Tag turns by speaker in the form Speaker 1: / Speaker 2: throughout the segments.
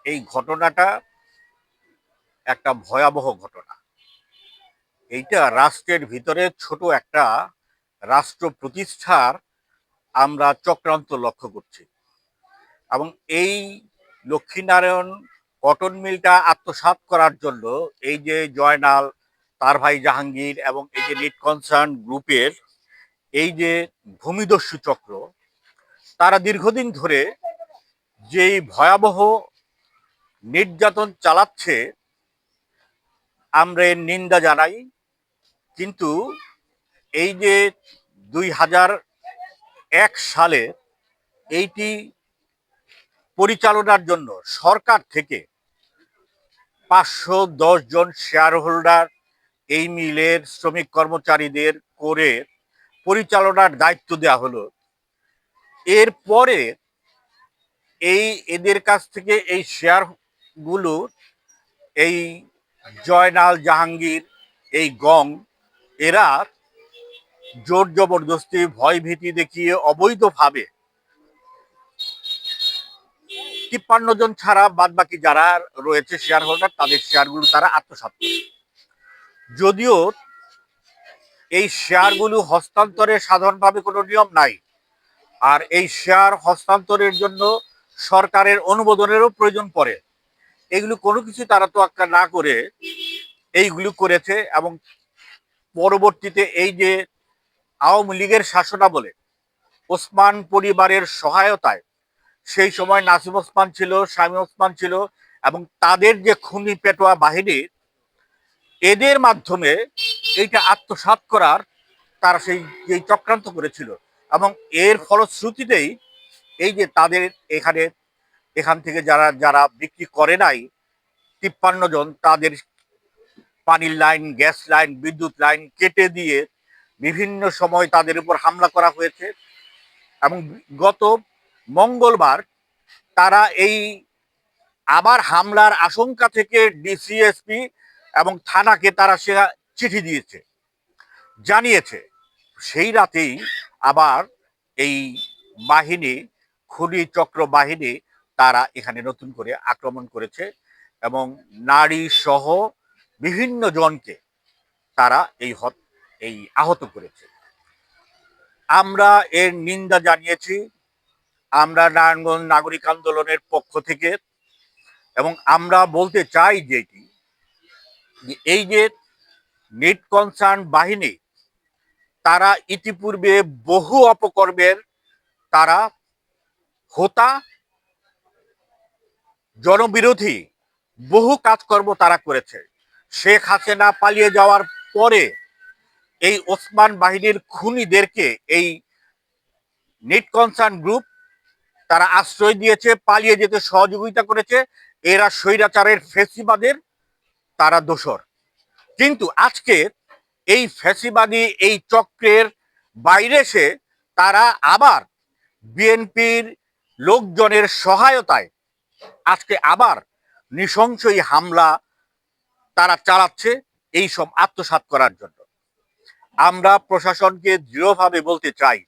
Speaker 1: এই ঘটনাটা একটা ভয়াবহ ঘটনা। এইটা রাষ্ট্রের ভিতরে ছোট একটা রাষ্ট্র প্রতিষ্ঠার আমরা চক্রান্ত লক্ষ্য করছি। এবং এই লক্ষ্মীনারায়ণ কটন মিলটা আত্মসাৎ করার জন্য এই যে জয়নাল, তার ভাই জাহাঙ্গীর এবং এই যে নিট কনসার্ন গ্রুপের এই যে ভূমিদস্যু চক্র, তারা দীর্ঘদিন ধরে যেই ভয়াবহ নির্যাতন চালাচ্ছে আমরা এর নিন্দা জানাই। কিন্তু এই যে 2001 সালে এইটি পরিচালনার জন্য সরকার থেকে 510 জন শেয়ার হোল্ডার এই মিলের শ্রমিক কর্মচারীদের করে পরিচালনার দায়িত্ব দেওয়া হলো। এরপরে এদের কাছ থেকে এই শেয়ার গুলো এই জয়নাল, জাহাঙ্গীর, এই গং, এরা জোর জবরদস্তি, ভয় ভীতি দেখিয়ে অবৈধভাবে 53 জন ছাড়া বাদ বাকি যারা রয়েছে শেয়ার হোল্ডার, তাদের শেয়ারগুলো তারা আত্মসাৎ করে। যদিও এই শেয়ারগুলো হস্তান্তরের সাধারণভাবে কোনো নিয়ম নাই, আর এই শেয়ার হস্তান্তরের জন্য সরকারের অনুমোদনেরও প্রয়োজন পড়ে। এগুলো কোনো কিছু তারা তোয়াক্কা না করে এইগুলো করেছে। এবং পরবর্তীতে এই যে আওয়ামী লীগের শাসনামলে ওসমান পরিবারের সহায়তায় সেই সময় নাসিম ওসমান ছিল, শামীম ওসমান ছিল, এবং তাদের যে খুনি পেটোয়া বাহিনী, এদের মাধ্যমে এইটা আত্মসাৎ করার তারা সেই চক্রান্ত করেছিল। এবং এর ফলশ্রুতিতেই এই যে তাদের এখান থেকে যারা যারা বিক্রি করে নাই 53 জন, তাদের পানির লাইন, গ্যাস লাইন, বিদ্যুৎ লাইন কেটে দিয়ে বিভিন্ন সময় তাদের উপর হামলা করা হয়েছে। এবং গত মঙ্গলবার তারা এই আবার হামলার আশঙ্কা থেকে ডিসিএসপি এবং থানাকে তারা সে চিঠি দিয়েছে, জানিয়েছে। সেই রাতেই আবার এই বাহিনী, খুনি চক্র বাহিনী, তারা এখানে নতুন করে আক্রমণ করেছে এবং নারী সহ বিভিন্ন জনকে তারা এই আহত করেছে। আমরা এর নিন্দা জানিয়েছি আমরা নারায়ণগঞ্জ নাগরিক আন্দোলনের পক্ষ থেকে। এবং আমরা বলতে চাই যে এই যে নিট কনসার্ন বাহিনী, তারা ইতিপূর্বে বহু অপকর্মের তারা হোতা, জনবিরোধী বহু কাজকর্ম তারা করেছে। শেখ হাসিনা পালিয়ে যাওয়ার পরে এই ওসমান বাহিনীর খুনিদেরকে এই নিট কনসার্ন গ্রুপ তারা আশ্রয় দিয়েছে, পালিয়ে যেতে সহযোগিতা করেছে। এরা স্বৈরাচারের ফেসিবাদের তারা দোসর। কিন্তু আজকে এই ফ্যাসিবাদী এই চক্রের বাইরে এসে তারা আবার বিএনপির লোকজনের সহায়তায় আজকে আবার নৃশংসই হামলা তারা চালাচ্ছে এই সব আত্মসাৎ করার জন্য। আমরা প্রশাসনকে দৃঢ়ভাবে বলতে চাই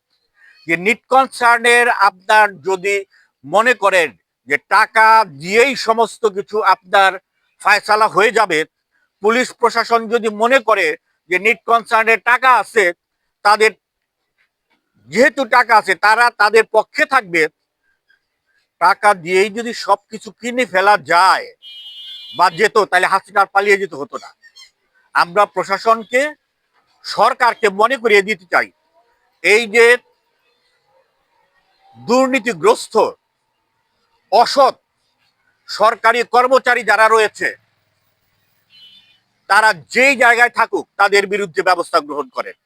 Speaker 1: যে নিট কনসার্নের আপনার যদি মনে করেন যে টাকা দিয়েই সমস্ত কিছু আপনার ফায়সালা হয়ে যাবে, পুলিশ প্রশাসন যদি মনে করে যে নিট কনসার্নের টাকা আছে, তাদের যেহেতু টাকা আছে তারা তাদের পক্ষে থাকবে, টাকা দিয়েই যদি সবকিছু কিনে ফেলা যায় বা যেত, তাহলে হাসিনার পালিয়ে যেতে হতো না। আমরা প্রশাসনকে, সরকারকে মনে করিয়ে দিতে চাই এই যে দুর্নীতিগ্রস্ত অসৎ সরকারি কর্মচারী যারা রয়েছে, তারা যেই জায়গায় থাকুক তাদের বিরুদ্ধে ব্যবস্থা গ্রহণ করেন।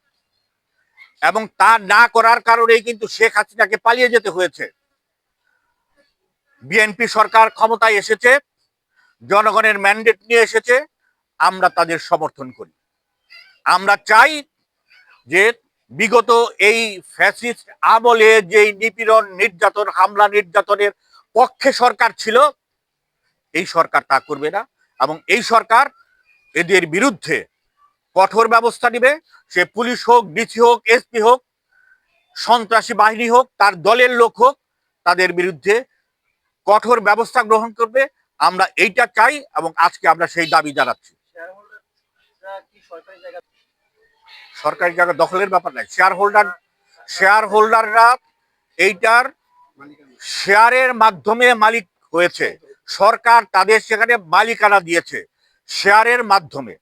Speaker 1: এবং তা না করার কারণেই কিন্তু শেখ হাসিনাকে পালিয়ে যেতে হয়েছে। বিএনপি সরকার ক্ষমতায় এসেছে, জনগণের ম্যান্ডেট নিয়ে এসেছে, আমরা তাদের সমর্থন করি। আমরা চাই যে বিগত এই ফ্যাসিস্ট আমলে যেই নিপীড়ন, নির্যাতন, হামলা নির্যাতনের পক্ষে সরকার ছিল, এই সরকার তা করবে না। এবং এই সরকার এদের বিরুদ্ধে কঠোর ব্যবস্থা নেবে। সে পুলিশ হোক, ডিসি হোক, এসপি হোক, সন্ত্রাসী বাহিনী হোক, তার দলের লোক হোক, তাদের বিরুদ্ধে কঠোর ব্যবস্থা গ্রহণ করবে। আমরা এইটা চাই এবং আজকে আমরা সেই দাবি জানাচ্ছি। সরকারি জায়গা দখলের ব্যাপার নাই, শেয়ার হোল্ডাররা এইটার শেয়ারের মাধ্যমে মালিক হয়েছে, সরকার তাদের সেখানে মালিকানা দিয়েছে শেয়ারের মাধ্যমে।